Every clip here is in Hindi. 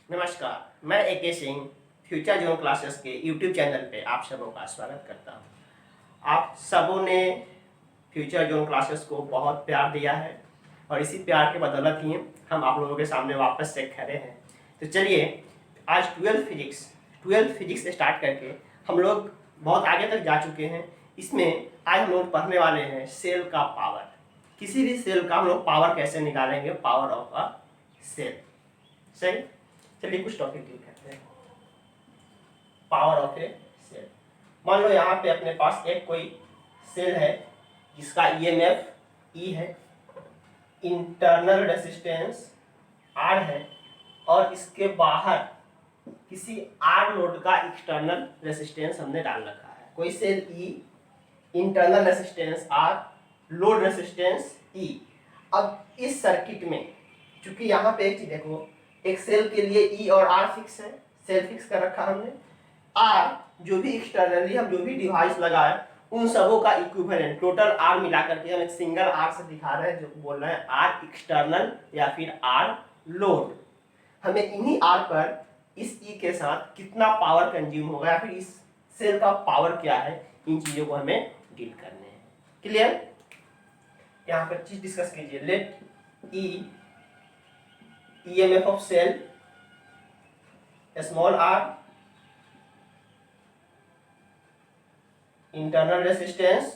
नमस्कार, मैं AK Singh future zone classes के यूट्यूब चैनल पे आप सबों का स्वागत करता हूँ। आप सबों ने फ्यूचर जोन क्लासेस को बहुत प्यार दिया है और इसी प्यार के बदौलत ही हम आप लोगों के सामने वापस से खड़े हैं। तो चलिए आज 12th फिजिक्स स्टार्ट करके हम लोग बहुत आगे तक जा चुके हैं। इसमें आज हम लोग पढ़ने वाले हैं सेल का पावर। किसी भी सेल का हम लोग पावर कैसे निकालेंगे, पावर ऑफ अ सेल। सही, चलिए कुछ टॉपिक डील करते हैं। Power of a cell. मान लो यहाँ पे अपने पास एक कोई सेल है जिसका ईएमएफ ई है, इंटरनल रेजिस्टेंस आर है और इसके बाहर किसी आर लोड का एक्सटर्नल रेजिस्टेंस हमने डाल रखा है। कोई cell E, internal resistance R, load resistance E. अब इस सर्किट में चूंकि यहाँ पे एक चीज देखो, एक सेल के लिए ई और आर फिक्स है, सेल फिक्स कर रखा हमने। आर जो भी एक्सटर्नली हम जो भी डिवाइस लगाए उन सबों का इक्विवेलेंट टोटल आर मिला करके हम एक सिंगल आर से दिखा रहे हैं, जो बोल रहे हैं आर एक्सटर्नल या फिर आर लोड। हमें इन्हीं आर पर इस ई के साथ कितना पावर कंज्यूम होगा या फिर इस सेल का पावर क्या है, इन चीजों को हमें डील करने हैं। क्लियर? यहाँ पर चीज डिस्कस कीजिए। Let E EMF of cell small r, internal resistance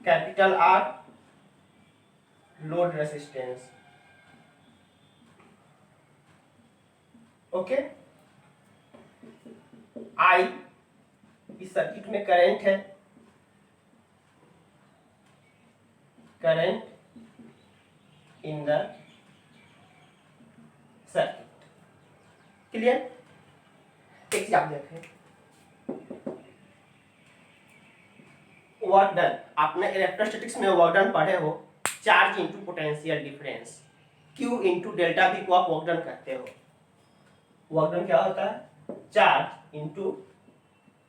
capital R, load resistance। Okay, I इस सर्किट में करंट है, current in the circuit. Clear? एक चीज आप देखें, वर्क डन। आपने इलेक्ट्रोस्टैटिक्स में वर्क डन पढ़े हो, charge into potential difference, Q into delta V को आप वर्क डन कहते हो। वर्क डन क्या होता है? Charge into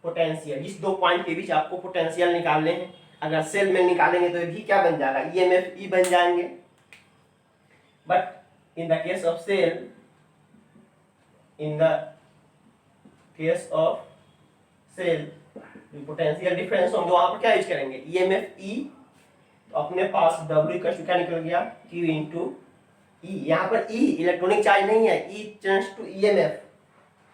potential. इस दो पॉइंट के बीच आपको पोटेंशियल निकालने हैं। अगर सेल में निकालेंगे तो भी क्या बन जाएगा? EMF E बन जाएंगे। But in the case of cell, potential difference होंगे, वहां पर क्या यूज करेंगे? EMF E। तो अपने पास W का क्या निकल गया? Q into E। यहाँ पर E इलेक्ट्रॉनिक चार्ज नहीं है, E change to EMF,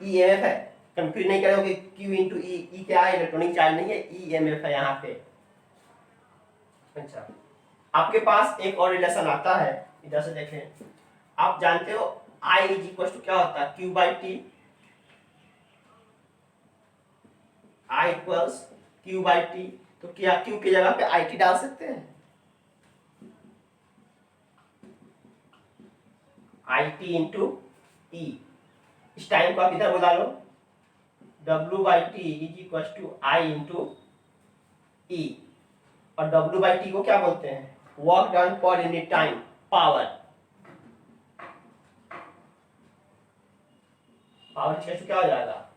EMF है। कंफ्यूज नहीं करोगे, Q इंटू E। E क्या है? इलेक्ट्रॉनिक चार्ज नहीं है, EMF है यहाँ पे। अच्छा, आपके पास एक और रिलेशन आता है, इधर से देखें। आप जानते हो I इज इक्वल टू क्या होता है? Q by T. I equals Q by T. तो क्या Q की जगह पे IT डाल सकते हैं? IT into E। इस टाइम को आप इधर बुला लो, W by T is equal to I into E। और W बाई टी को क्या बोलते हैं? Work done per unit time, power. Power क्या हो जाएगा?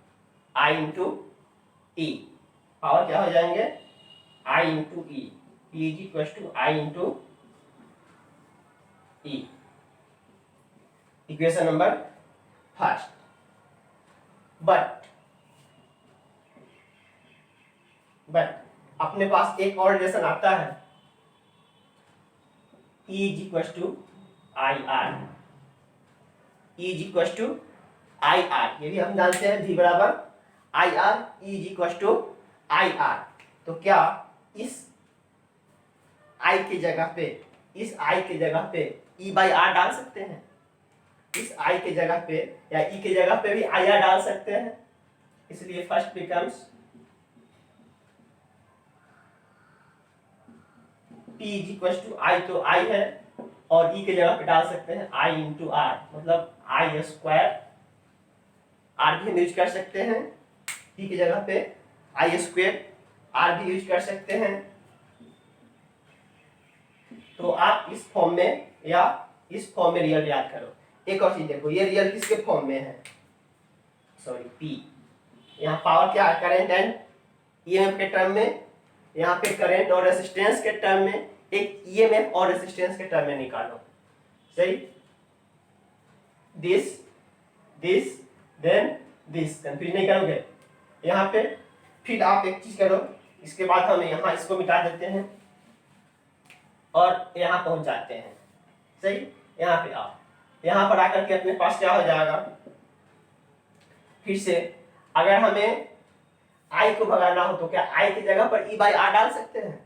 I into E। पावर क्या हो जाएंगे? I into E। P is equal to I into E। Equation number first. But अपने पास एक और रिलेशन आता है, E is equal to IR। E is equal to IR, ये भी हम जानते हैं, V बराबर IR, E is equal to IR। तो क्या इस I की जगह पे, इस I की जगह पे E बाई R डाल सकते हैं? इस I की जगह पे या E की जगह पे भी IR डाल सकते हैं। इसलिए first becomes P is equal to I, तो I है, और E की जगह पे डाल सकते हैं I इंटू R, मतलब I स्क्वायर। R भी हम यूज कर सकते हैं, E की जगह पे I स्क्वायर R भी यूज कर सकते हैं। तो आप इस फॉर्म में या इस फॉर्म में रियल याद करो। एक और चीज देखो, ये रियल किसके फॉर्म में है? Sorry, P। यहाँ पावर क्या है? करंट एंड EMF के टर्म में। यहाँ पे करंट और रेजिस्टेंस के टर्म में, एक EMF और रेजिस्टेंस के टर्म में निकालो। सही, this this then this, confuse नहीं करोगे यहाँ पे। फिर आप एक चीज करो, इसके बाद हम यहाँ इसको मिटा देते हैं और यहाँ पहुंच जाते हैं। सही, यहाँ पे आओ, यहाँ पर आकर के अपने पास क्या हो जाएगा, फिर से अगर हमें आई को भगाना हो तो क्या आई की जगह पर ई बाई आर डाल सकते हैं।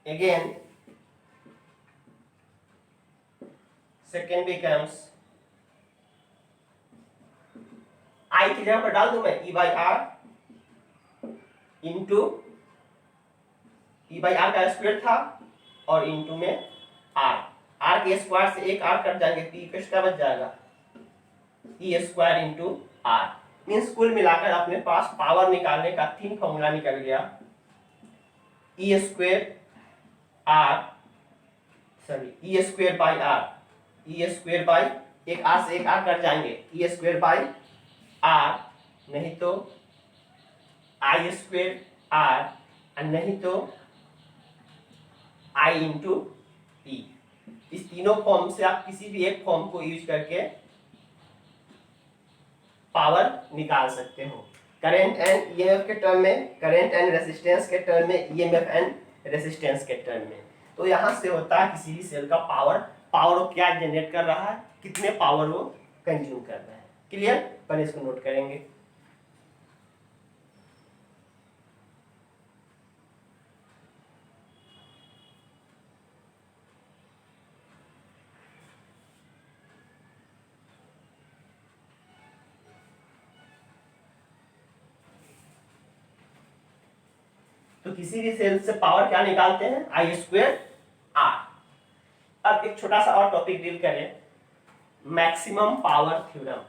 अगेन सेकेंड बिकम्स, आई की जगह पर डाल दूं मैं E by R into E by R का स्क्वायर था और इंटू में आर, आर के स्क्वायर से एक आर कट जाएंगे, पी क्या बच जाएगा, ई स्क्वायर इंटू आर। मीन्स कुल मिलाकर अपने पास पावर निकालने का 3 फॉर्मूला निकल गया, E square R, sorry E square by R, E square by एक आर से एक आर कट जाएंगे, ई स्क्वायर बाई आर, नहीं तो आई स्क्वायर आर, और नहीं तो आई इंटू ई। इस तीनों फॉर्म से आप किसी भी एक फॉर्म को यूज करके पावर निकाल सकते हो। करंट एंड ईएमएफ के टर्म में, करंट एंड रेजिस्टेंस के टर्म में, ईएमएफ एंड रेजिस्टेंस के टर्म में। तो यहाँ से होता है किसी भी सेल का पावर, पावर वो क्या जनरेट कर रहा है, कितने पावर वो कंज्यूम कर रहा है। क्लियर, पर इसको नोट करेंगे। तो किसी भी सेल से पावर क्या निकालते हैं, आई स्क्वायर आर। अब एक छोटा सा और टॉपिक डील करें, maximum power theorem.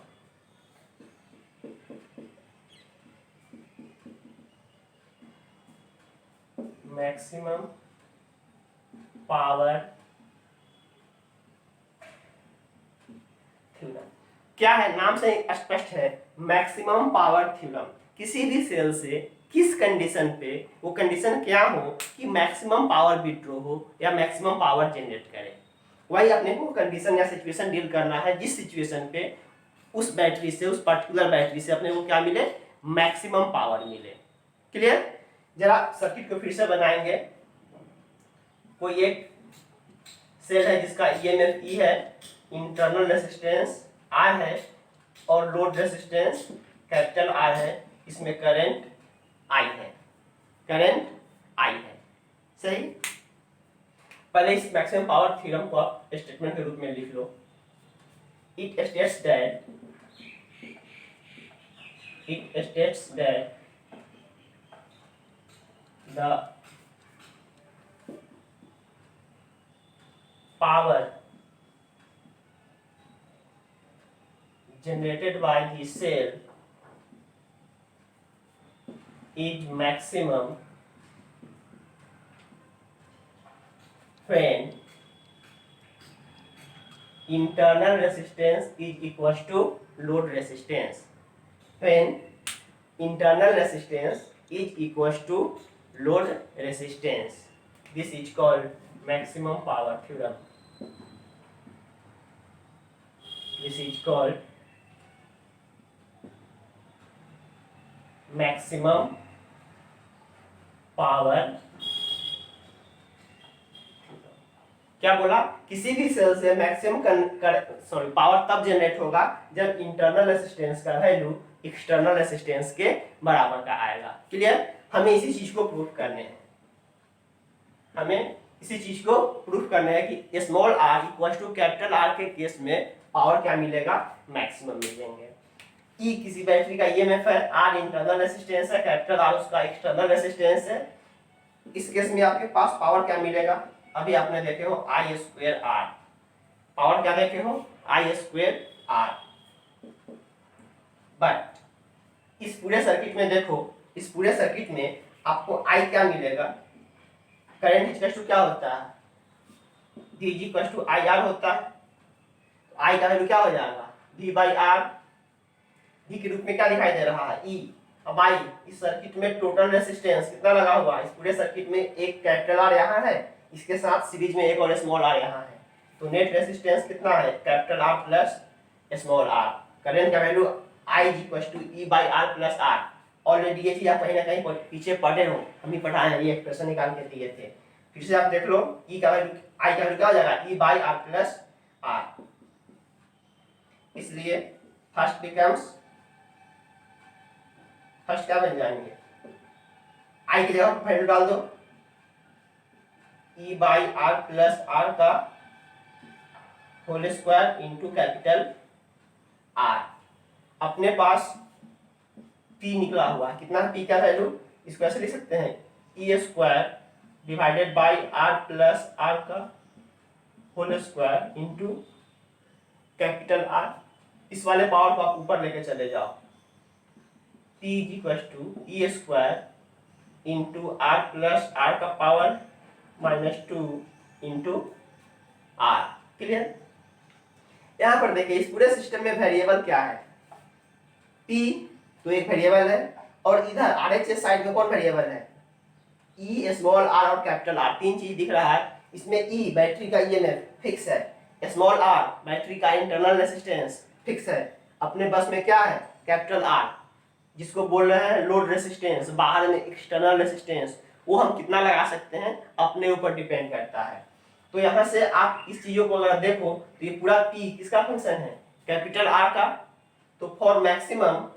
Maximum power theorem क्या है, नाम से स्पष्ट है, मैक्सिमम पावर थ्योरम। किसी भी सेल से किस कंडीशन पे, वो कंडीशन क्या हो कि मैक्सिमम पावर विड्रॉ हो या मैक्सिमम पावर जनरेट करे, वही अपने को कंडीशन या सिचुएशन डील करना है, जिस सिचुएशन पे उस बैटरी से, उस पर्टिकुलर बैटरी से अपने को क्या मिले, मैक्सिमम पावर मिले। क्लियर, जरा सर्किट को फिर से बनाएंगे। कोई एक सेल है जिसका ईएमएफ ई है, इंटरनल रेजिस्टेंस आर है और लोड रेजिस्टेंस कैपिटल आर है, इसमें करंट आई है, करंट आई है। सही, पहले इस मैक्सिमम पावर थ्योरम को आप स्टेटमेंट के रूप में लिख लो। It states that the power generated by the cell is maximum when internal resistance is equals to load resistance. When internal resistance is equals to load resistance, this is called maximum power theorem. This is called maximum power। क्या बोला, किसी भी सेल से मैक्सिमम पावर तब जनरेट होगा जब इंटरनल रेजिस्टेंस का वैल्यू एक्सटर्नल रेजिस्टेंस के बराबर का आएगा। क्लियर, हमें इसी चीज को प्रूफ करने हैं, हमें इसी चीज को प्रूफ करना है कि small R equal to capital R के केस में पावर क्या मिलेगा, मैक्सिमम मिलेंगे। ई किसी बैटरी का ईएमएफ है, आर इंटरनल रेजिस्टेंस है, कैपिटल आर उसका एक्सटर्नल रेजिस्टेंस है। इस केस में आपके पास पावर क्या मिलेगा, अभी आपने देखे हो आई स्क्वायर आर, पावर क्या देखे हो, आई स्क्वायर आर। बट इस पूरे सर्किट में देखो, इस पूरे सर्किट में आपको आई क्या मिलेगा, करंट इक्वल टू क्या होता है, D equal to I R होता है। आई का वैल्यू क्या हो जाएगा, डी बाई आर, डी के रूप में क्या दिखाई दे रहा है, ई। अब आई, इस सर्किट में टोटल रेजिस्टेंस कितना लगा हुआ है, इस पूरे सर्किट में एक कैपिटल आर यहाँ है, इसके साथ सीरीज में एक और स्मॉल आर यहाँ है, तो नेट रेजिस्टेंस कितना है, capital R plus small R. Current का value I equal to E by R plus R. Already ये चीज आप कहीं ना कहीं पीछे पढ़े हो, हम ही पढ़ाए हैं, ये एक्सप्रेशन निकाल के दिए थे। फिर से आप देख लो, ई का वैल्यू, आई का वैल्यू क्या हो जाएगा, E by R plus R. इसलिए फर्स्ट क्या बन जाएंगे, आई की जगह वैल्यू डाल दो, E by R plus R का whole square into capital R. अपने पास पी निकला हुआ है, कितना पी का वैल्यू, इसको ऐसे लिख सकते हैं, E square divided by R plus R का whole square into capital R. इस वाले पावर को आप ऊपर लेके चले जाओ, P equal to E square into R plus R का पावर -2 इंटू आर। क्लियर। यहां पर देखिए इस पूरे सिस्टम में वेरिएबल क्या है, पी तो एक वेरिएबल है, और इधर आरएचएस साइड में कौन वेरिएबल है, ई स्मॉल आर और कैपिटल आर। तीन चीज दिख रहा है इसमें, ई बैटरी का ईएमएफ फिक्स है, स्मॉल आर बैटरी का इंटरनल रेजिस्टेंस फिक्स है, अपने बस में क्या है, कैपिटल आर जिसको बोल रहे हैं लोड रेजिस्टेंस, बाहर में एक्सटर्नल रेजिस्टेंस, वो हम कितना लगा सकते हैं अपने ऊपर डिपेंड करता है। तो यहाँ से आप इस चीजों को अगर देखो तो ये पूरा पी किसका फंक्शन है, कैपिटल आर का। तो फॉर मैक्सिमम,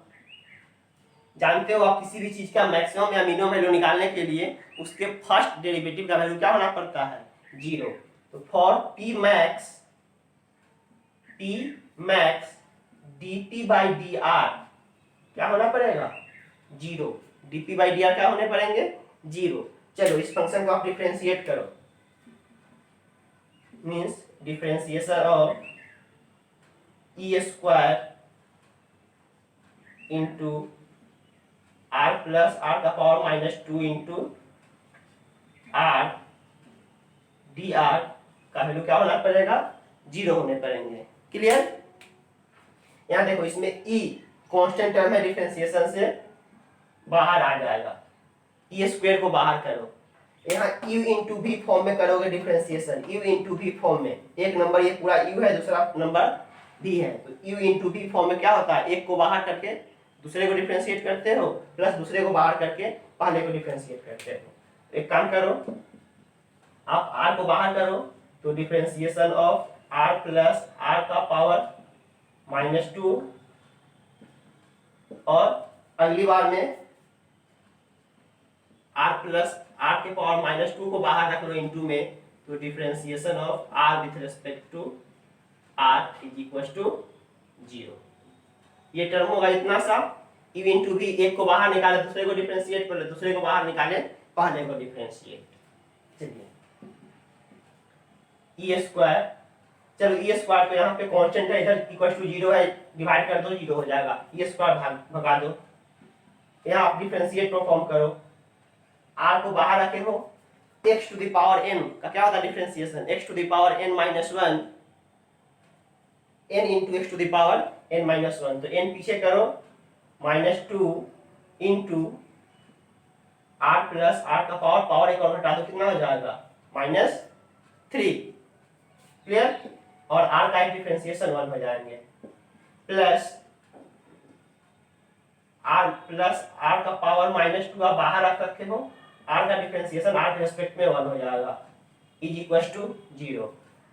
जानते हो आप किसी भी चीज का मैक्सिमम या मिनिमम वैल्यू निकालने के लिए उसके फर्स्ट डेरिवेटिव का वैल्यू क्या होना पड़ता है, 0। तो for P max dt by D R क्या होना पड़ेगा, 0। dp बाई डी आर क्या होने पड़ेंगे, 0। चलो इस फंक्शन को आप डिफरेंशिएट करो, means differentiation of E square into R plus R का power -2 into R D R का वैल्यू क्या होना पड़ेगा, 0 होने पड़ेंगे। क्लियर। यहां देखो इसमें ई कांस्टेंट टर्म है, डिफरेंशिएशन से बाहर आ जाएगा, ई स्क्वायर को बाहर करो, यहाँ u इंटू भी फॉर्म में करोगे डिफरेंशिएशन, u इंटू भी फॉर्म में, एक नंबर ये पूरा u है, दूसरा नंबर भी है, तो u इंटू भी फॉर्म में क्या होता है, एक को बाहर करके दूसरे को डिफरेंशिएट करते हो, प्लस दूसरे को बाहर करके पहले को डिफरेंशिएट करते हो। एक काम करो, आप r को बाहर करो तो differentiation of r plus r का पावर -2, और अगली बार में r प्लस r के पावर -2 को बाहर रख लो इंटू में, तो differentiation of r with respect to r is equal to 0। ये टर्म होगा इतना सा, u इंटू भी, एक को बाहर निकाले दूसरे को डिफरेंशिएट कर ले, दूसरे को बाहर निकाले पहले को डिफरेंशिएट। चलिए ई स्क्वायर, चलो ई स्क्वायर तो यहाँ पे कांस्टेंट है, इधर इक्वल टू 0 है, डिवाइड कर दो 0 हो जाएगा, ई स्क्वायर भगा दो, यहाँ आप डिफरेंशिएट परफॉर्म करो, r को बाहर रखे हो, x to the power n का क्या होता है differentiation, x to the power n -1 n into x to the power n -1, तो n पीछे करो, -2 इंटू r प्लस r का पावर एक और हटा दो, कितना हो जाएगा, -3। क्लियर। और r का डिफरेंशिएशन 1 हो जाएंगे, प्लस r प्लस r का पावर -2 आप बाहर रख सकते हो, r का डिफरेंशिएशन r के रिस्पेक्ट में 1 हो जाएगा, is equal to 0।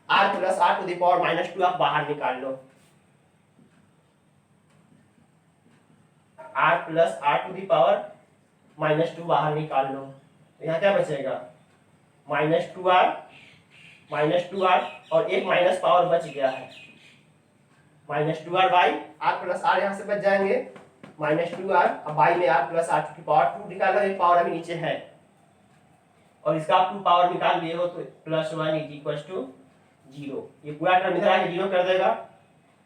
r plus r to the power -2 आप बाहर निकाल लो, r plus r to the power -2 बाहर निकाल लो, तो यहाँ क्या बचेगा, -2r और एक माइनस पावर बच गया है, -2r by r plus r यहाँ से बच जाएंगे, -2r, अब बाई में r प्लस r की पावर 2 निकाल लो, एक पावर अभी नीचे है, और इसका आप 2 पावर निकाल लिए हो, तो +1 इज इक्वल टू 0। ये पूरा टर्म इधर आके 0 कर देगा,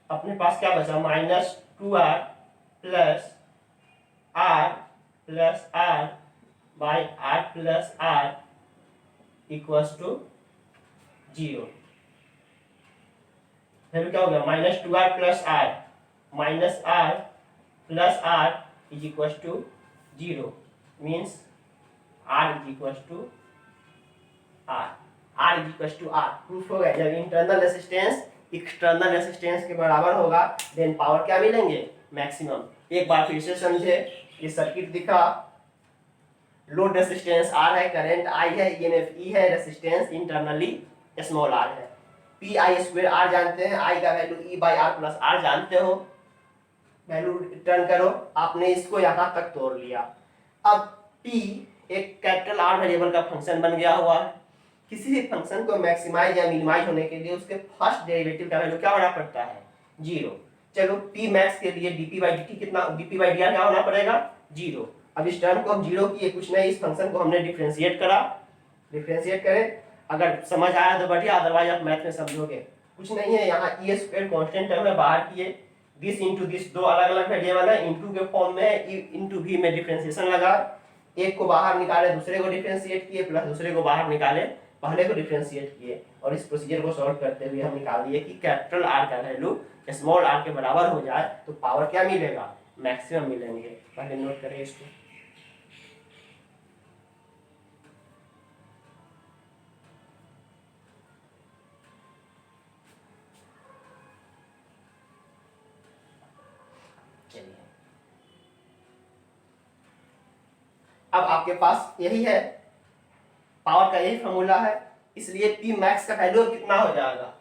अपने पास क्या बचा, -2r plus r by r plus r equals to 0। फिर क्या हो गया, -2r plus r plus r is equal to 0, means r is equal to r। R is equal to R। Proof हो गया, जब इंटरनल रेसिस्टेंस एक्सटर्नल रेसिस्टेंस के बराबर होगा देन पावर क्या मिलेंगे, मैक्सिमम। एक बार फिर से समझे, ये सर्किट दिखा, लोड रेसिस्टेंस R है, करंट I है, EMF E है, रेसिस्टेंस इंटरनली स्मॉल r है। पी आई स्क्वायर R जानते हैं, I का value E by R plus R जानते हो, वैल्यू रिटर्न करो। आपने इसको यहाँ तक तोड़ लिया। अब P एक कैपिटल R वेरिएबल का फंक्शन बन गया हुआ है। किसी भी फंक्शन को मैक्सिमाइज या मिनिमाइज होने के लिए उसके फर्स्ट डेरिवेटिव का वैल्यू क्या होना पड़ता है, 0। चलो P मैक्स के लिए dp बाई dt कितना, dp बाई dr क्या होना पड़ेगा, 0। अब इस टर्म को हम 0 किए, कुछ नहीं, इस फंक्शन को हमने डिफरेंशिएट करा। डिफरेंशिएट करें, अगर समझ आया तो बढ़िया, अदरवाइज आप मैथ में समझोगे। कुछ नहीं है, यहाँ ई स्क्वायर कॉन्स्टेंट टर्म है, बाहर किए, दिस इंटू दिस, दो अलग अलग वेरिएबल है, इंटू के फॉर्म में है, इंटू भी में डिफरेंशिएशन लगा, एक को बाहर निकाले दूसरे को डिफरेंशिएट किए, प्लस दूसरे को बाहर निकाले पहले को डिफरेंशिएट किए, और इस प्रोसीजर को सॉल्व करते हुए हम निकाल दिए कि कैपिटल आर का वैल्यू स्मॉल आर के बराबर हो जाए तो पावर क्या मिलेगा, मैक्सिमम मिलेंगे। पहले नोट करें इसको। अब आपके पास यही है, पावर का यही फॉर्मूला है, इसलिए P मैक्स का वैल्यू कितना हो जाएगा,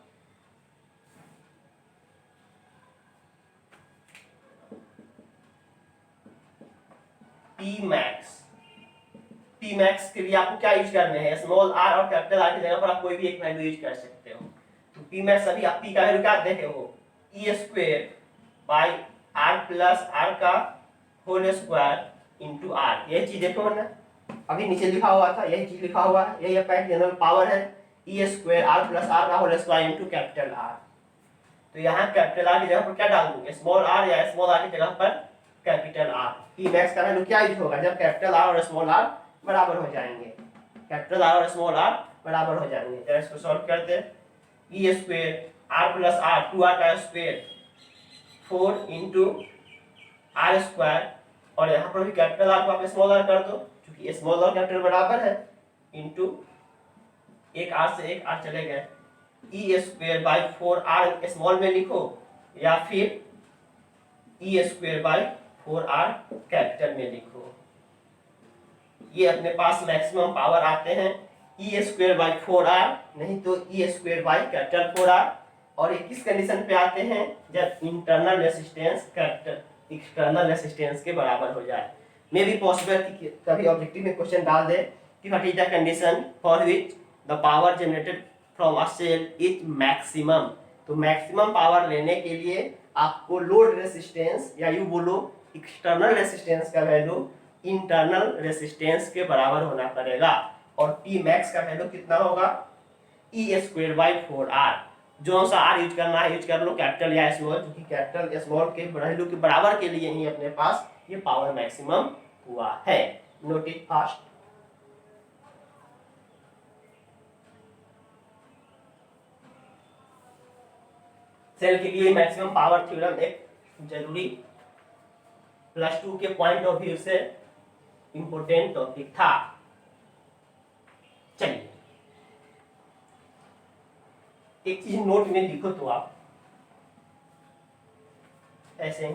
P मैक्स के लिए आपको क्या यूज करने हैं, स्मॉल r और कैपिटल R की जगह पर आप कोई भी एक वैल्यू यूज कर सकते हो। तो P मैक्स अभी आप P का वैल्यू क्या देखे हो, E square by R plus R का होल स्क्वायर इंटू R, यही चीज देखो ना, अभी नीचे लिखा हुआ था, यही चीज लिखा हुआ है, यही आपका जनरल पावर है, E square R plus R का whole square into capital R। तो यहाँ कैपिटल R की जगह पर क्या डाल दूंगे, स्मॉल r, या स्मॉल r की जगह पर कैपिटल R। P मैक्स का वैल्यू क्या यूज होगा, जब कैपिटल R और स्मॉल r बराबर हो जाएंगे, कैपिटल R और स्मॉल r बराबर हो जाएंगे। जरा इसको सॉल्व करते हैं, E square R plus R, 2r का स्क्वायर 4 इंटू R स्क्वायर, और यहाँ पर भी कैपिटल R को आप स्मॉल r कर दो, क्योंकि स्मॉल और कैपिटल बराबर है, इंटू एक R से एक R चले गए, E square by 4R small में लिखो, या फिर E square by 4R capital में लिखो। ये अपने पास मैक्सिमम पावर आते हैं E स्क्वायर बाई 4R, नहीं तो E square by capital 4R। और ये किस कंडीशन पे आते हैं, जब internal resistance capital external resistance के बराबर हो जाए। मे बी पॉसिबल कि कभी ऑब्जेक्टिव में क्वेश्चन डाल दे कि what is the condition for which the power generated from a cell is maximum. तो मैक्सिमम पावर लेने के लिए आपको लोड रेसिस्टेंस, या यू बोलो एक्सटर्नल रेसिस्टेंस का वैल्यू इंटरनल रेसिस्टेंस के बराबर होना पड़ेगा। और P मैक्स का वैल्यू कितना होगा, E स्क्वायर बाई 4R। जो सा R यूज करना है यूज कर लो, कैपिटल या स्मॉल, क्योंकि कैपिटल स्मॉल के वैल्यू के बराबर के लिए ही अपने पास ये पावर मैक्सिमम हुआ है। Note it fast. सेल के लिए मैक्सिमम पावर थ्योरम एक जरूरी +2 के पॉइंट ऑफ व्यू से इंपोर्टेंट टॉपिक था। चलिए एक चीज नोट में लिखो तो आप ऐसे ही,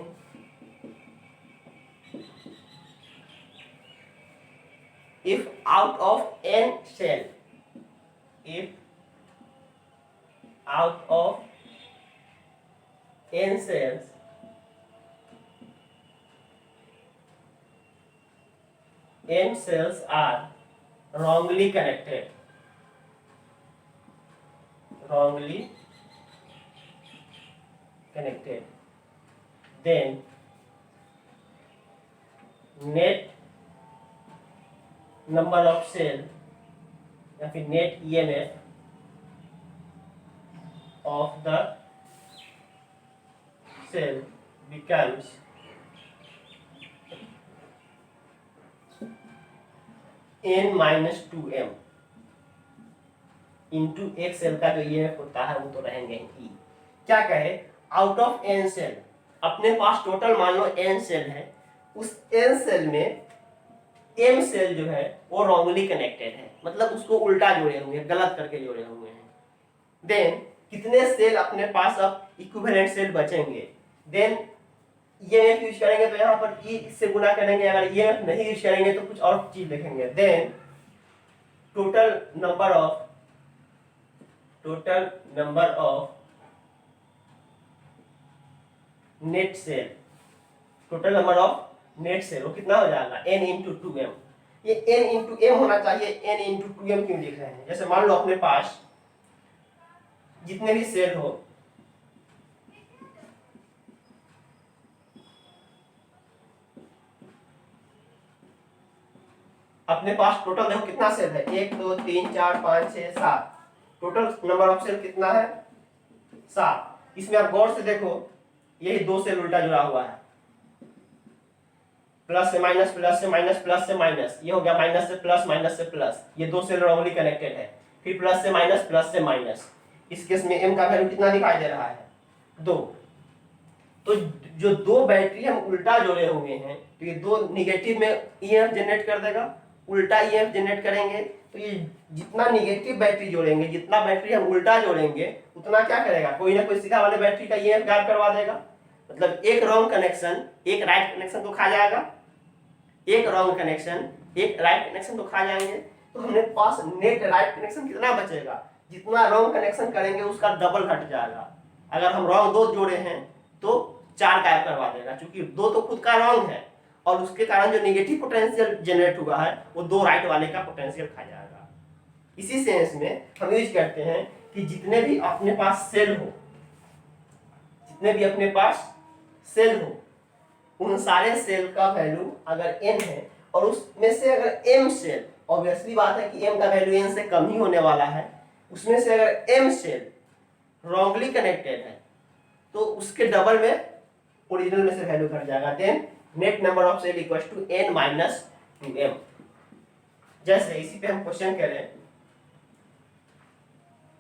if out of n cell, if out of n cells n cells are wrongly connected, then net number of cell या फिर net EMF of the cell becomes n-2m into एक सेल का जो EMF होता है वो तो रहेंगे ही। क्या कहे, आउट ऑफ n सेल, अपने पास टोटल मान लो n सेल है, उस n सेल में m सेल जो है वो रॉन्गली कनेक्टेड है। मतलब उसको उल्टा जोड़े हुए हैं, गलत करके जोड़े हुए हैं। देन कितने सेल अपने पास अब इक्विवेलेंट सेल बचेंगे, देन ईएमएफ यूज करेंगे तो यहाँ पर ई से गुना करेंगे, अगर ईएमएफ नहीं यूज करेंगे तो कुछ और चीज लिखेंगे। Then total number of net cell, total number of net cell वो कितना हो जाएगा, n इंटू 2m। ये n इंटू m होना चाहिए, n इंटू 2m क्यों लिख रहे हैं? जैसे मान लो अपने पास जितने भी सेल हो, अपने पास टोटल देखो कितना सेल है, 1 2 3 4 5 6 7, टोटल नंबर ऑफ सेल कितना है, 7। इसमें आप गौर से देखो, यही 2 सेल उल्टा जुड़ा हुआ है, प्लस से माइनस, प्लस से माइनस, प्लस से माइनस, ये हो गया माइनस से प्लस, माइनस से प्लस, ये 2 सेल रॉन्गली कनेक्टेड है। फिर प्लस से माइनस, प्लस से माइनस, इस केस में m का वैल्यू कितना दिखाई दे रहा है, 2। तो जो 2 बैटरी हम उल्टा जोड़े हुए हैं, तो ये 2 निगेटिव में ईएमएफ जनरेट कर देगा, उल्टा ईएमएफ जनरेट करेंगे तो ये जितना निगेटिव बैटरी जोड़ेंगे, जितना बैटरी हम उल्टा जोड़ेंगे, उतना क्या करेगा, कोई ना कोई सीधा वाले बैटरी का ईएमएफ गायब करवा देगा। मतलब एक रॉन्ग कनेक्शन एक राइट कनेक्शन को खा जाएगा, एक रॉन्ग कनेक्शन एक राइट कनेक्शन को खा जाएंगे। तो हमने पास नेट राइट कनेक्शन कितना बचेगा, जितना रॉन्ग कनेक्शन करेंगे उसका डबल घट जाएगा। अगर हम रॉन्ग 2 जोड़े हैं तो 4 गायब करवा देगा, क्योंकि 2 तो खुद का रॉन्ग है और उसके कारण जो नेगेटिव पोटेंशियल जनरेट हुआ है वो 2 राइट वाले का पोटेंशियल खा जाएगा। इसी सेंस में हम यूज करते हैं कि जितने भी अपने पास सेल हो, जितने भी अपने पास सेल हो, उन सारे सेल का वैल्यू अगर n है और उसमें से अगर m सेल, ऑब्वियसली बात है कि m का वैल्यू n से कम ही होने वाला है, उसमें से अगर m सेल रॉन्गली कनेक्टेड है तो उसके डबल में ओरिजिनल में से वैल्यू घट जाएगा। Then net number of cell equals to n minus 2m। जैसे इसी पे हम क्वेश्चन करें,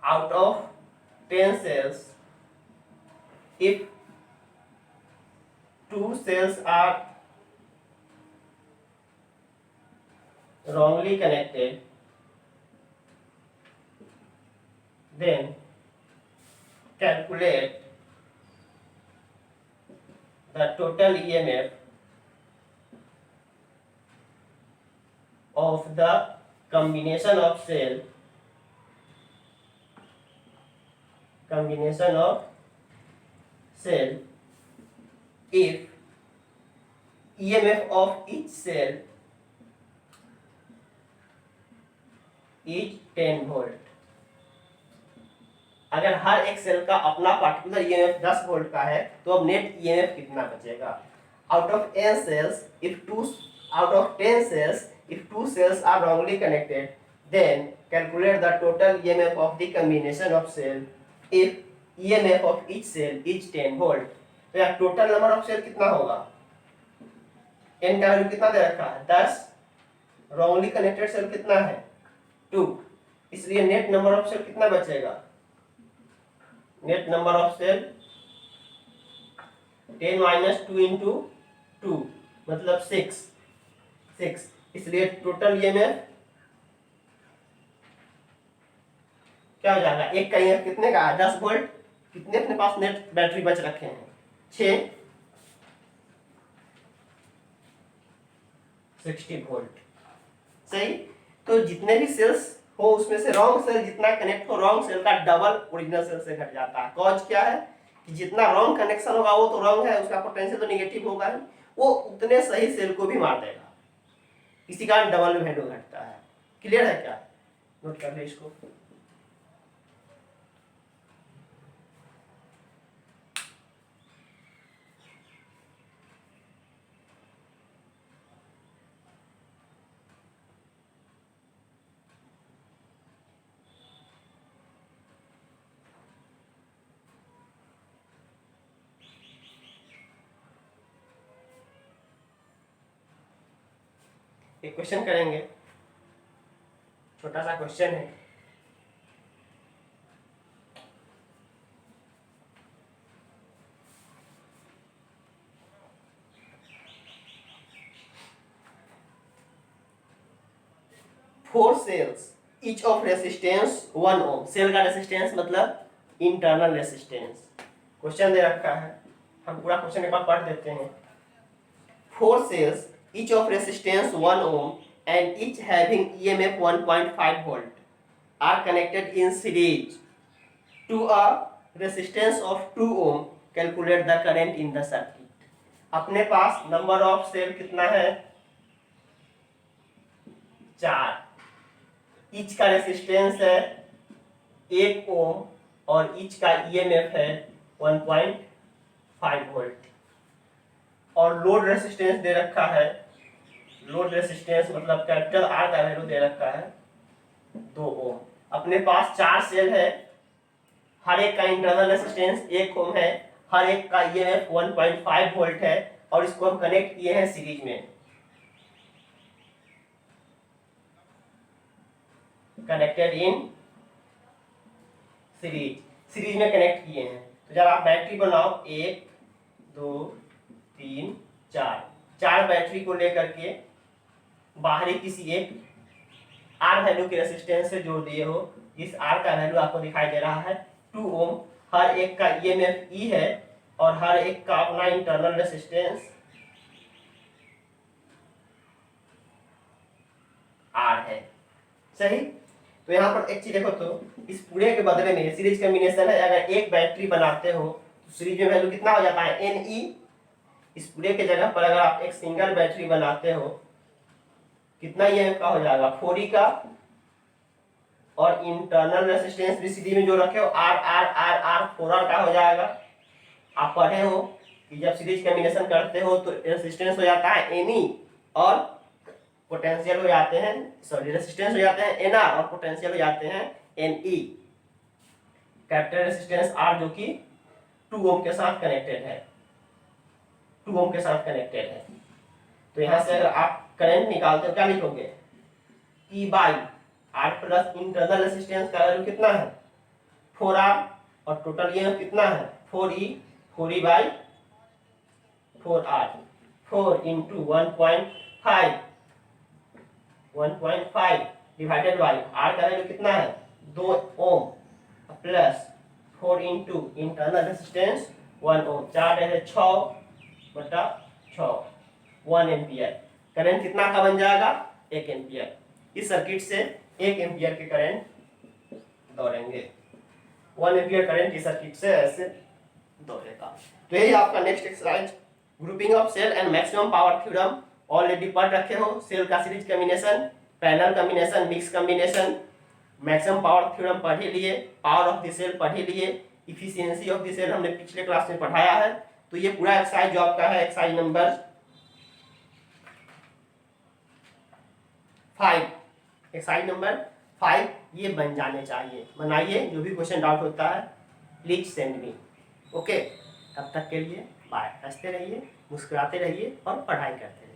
out of 10 cells if 2 cells are wrongly connected, then calculate the total EMF of the combination of cell if EMF of each cell is 10 volt. अगर हर एक सेल का अपना पार्टिकुलर ईएमएफ 10 वोल्ट का है तो अब नेट ईएमएफ कितना बचेगा। Out of 10 cells if two cells are wrongly connected, then calculate the total EMF of the combination of cell if EMF of each cell is 10 volt. तो यार टोटल नंबर ऑफ सेल कितना होगा, n का वैल्यू कितना दे रखा है 10, रॉन्गली कनेक्टेड सेल कितना है 2, इसलिए नेट नंबर ऑफ सेल कितना बचेगा, net number of cell 10 minus 2 into 2 मतलब 6, इसलिए टोटल ईएमएफ क्या हो जाएगा, एक का ईएमएफ कितने का 10 वोल्ट, कितने अपने पास नेट बैटरी बच रखे हैं 6, 60 वोल्ट। सही। तो जितने भी सेल्स हो उसमें से रॉन्ग सेल जितना कनेक्ट हो, रॉन्ग सेल का डबल ओरिजिनल सेल से घट जाता है। कॉज क्या है कि जितना रॉन्ग कनेक्शन होगा वो तो रॉन्ग है, उसका पोटेंशियल तो नेगेटिव होगा ही, वो उतने सही सेल को भी मार देगा, इसी कारण डबल में वैल्यू घटता है। क्लियर है क्या, नोट कर ले इसको। एक क्वेश्चन करेंगे, छोटा सा क्वेश्चन है। 4 cells each of resistance 1 ohm। Cell का रेसिस्टेंस मतलब इंटरनल रेसिस्टेंस। क्वेश्चन दे रखा है, हम पूरा क्वेश्चन एक बार पढ़ देते हैं। 4 cells each of resistance 1 ohm and each having EMF 1.5 volt are connected in series to a resistance of 2 ohm। Calculate the current in the circuit। अपने पास नंबर ऑफ सेल कितना है? 4। ईच का रेसिस्टेंस है 1 ओम और ईच का ईएमएफ है 1.5 वोल्ट और लोड रेसिस्टेंस दे रखा है। लोड रेसिस्टेंस मतलब कैपिटल आर का वैल्यू दे रखा है 2 ओम। अपने पास 4 सेल है, हर एक का इंटरनल रेसिस्टेंस 1 ओम है, हर एक का ईएमएफ 1.5 वोल्ट है और इसको हम कनेक्ट किए हैं सीरीज में। कनेक्टेड इन सीरीज में कनेक्ट किए हैं। तो जब आप बैटरी बनाओ 1 2 3 4 बैटरी को लेकर के बाहरी किसी एक आर वैल्यू के रेसिस्टेंस से जोड़ दिए हो। इस आर का वैल्यू आपको दिखाई दे रहा है 2 ओम। हर एक का ईएमएफ ई है और हर एक का अपना इंटरनल रेसिस्टेंस आर है। सही। तो यहाँ पर एक चीज देखो, तो इस पूरे के बदले में सीरीज कॉम्बिनेशन है। अगर एक बैटरी बनाते हो तो सीरीज में वैल्यू कितना हो जाता है? N E. इस पूरे के जगह पर अगर आप एक सिंगल बैटरी बनाते हो कितना ईएमएफ का हो जाएगा? 4E का और इंटरनल रेसिस्टेंस भी सीरीज में जो रखे हो are are are are 4R का हो जाएगा। आप पढ़े हो कि जब सीरीज कॉम्बिनेशन करते हो तो रेसिस्टेंस हो जाता है एनई और पोटेंशियल हो जाते हैं, सॉरी रेसिस्टेंस हो जाते हैं एनआर और पोटेंशियल हो जाते हैं एनई। कैपिटल रेसिस्टेंस आर जो कि 2 ओम के साथ कनेक्टेड है, 2 ओम के साथ कनेक्टेड है। तो यहाँ से अगर आप करंट निकालते हो क्या लिखोगे? E by R plus internal resistance का वैल्यू कितना है? 4R और टोटल ईएमएफ कितना है? 4E by 4R। 4 into 1.5 divided by R का वैल्यू कितना है? 2 ohm plus 4 into internal resistance 1 ohm. 4 है 6/6 1 एम्पियर। करंट कितना का बन जाएगा? 1 एम्पियर। इस सर्किट से 1 एम्पियर के करंट दौड़ेंगे। 1 एम्पियर करंट इस सर्किट से ऐसे दौड़ेगा। तो यही आपका next exercise grouping of cell and maximum power theorem already पढ़ रखे हो। सेल का series combination, parallel combination, mix combination, maximum power theorem पढ़ ही लिए, पावर ऑफ द सेल पढ़ ही लिए, इफिशियंसी ऑफ द सेल हमने पिछले क्लास में पढ़ाया है। तो ये पूरा एक्सरसाइज जो आपका है एक्सरसाइज नंबर 5, एक्सरसाइज नंबर 5 ये बन जाने चाहिए। बनाइए, जो भी क्वेश्चन डाउट होता है प्लीज सेंड मी। ओके, तब तक के लिए बाय। हंसते रहिए, मुस्कुराते रहिए और पढ़ाई करते रहिए।